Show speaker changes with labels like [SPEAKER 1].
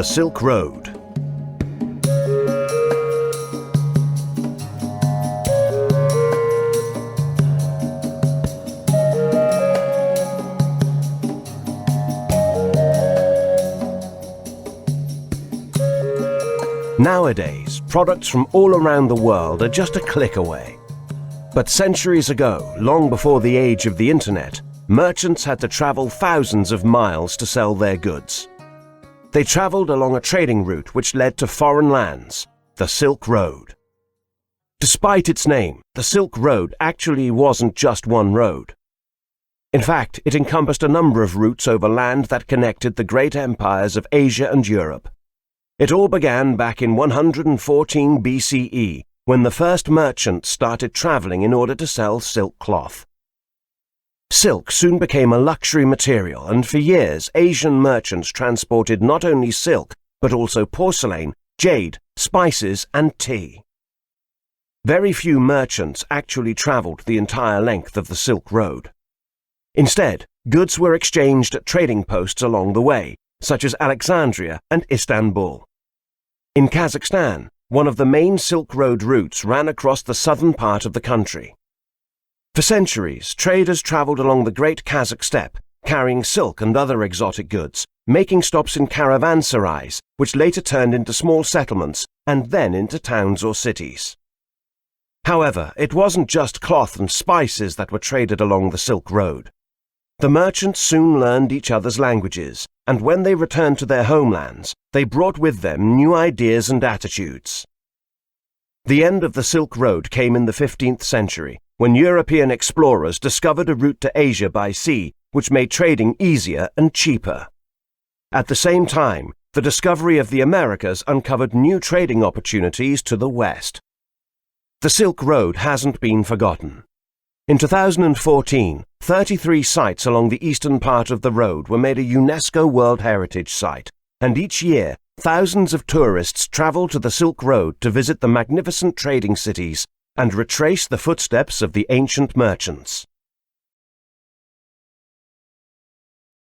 [SPEAKER 1] The Silk Road. Nowadays, products from all around the world are just a click away. But centuries ago, long before the age of the internet, merchants had to travel thousands of miles to sell their goods. They traveled along a trading route which led to foreign lands, the Silk Road. Despite its name, the Silk Road actually wasn't just one road. In fact, it encompassed a number of routes over land that connected the great empires of Asia and Europe. It all began back in 114 BCE, when the first merchants started traveling in order to sell silk cloth. Silk soon became a luxury material, and for years Asian merchants transported not only silk, but also porcelain, jade, spices, and tea. Very few merchants actually traveled the entire length of the Silk Road. Instead, goods were exchanged at trading posts along the way, such as Alexandria and Istanbul. In Kazakhstan, one of the main Silk Road routes ran across the southern part of the country. For centuries, traders traveled along the Great Kazakh Steppe, carrying silk and other exotic goods, making stops in caravanserais, which later turned into small settlements and then into towns or cities. However, it wasn't just cloth and spices that were traded along the Silk Road. The merchants soon learned each other's languages, and when they returned to their homelands, they brought with them new ideas and attitudes. The end of the Silk Road came in the 15th century, when European explorers discovered a route to Asia by sea which made trading easier and cheaper. At the same time, the discovery of the Americas uncovered new trading opportunities to the west. The Silk Road hasn't been forgotten. In 2014, 33 sites along the eastern part of the road were made a UNESCO World Heritage Site, and each year, thousands of tourists travel to the Silk Road to visit the magnificent trading cities and retrace the footsteps of the ancient merchants.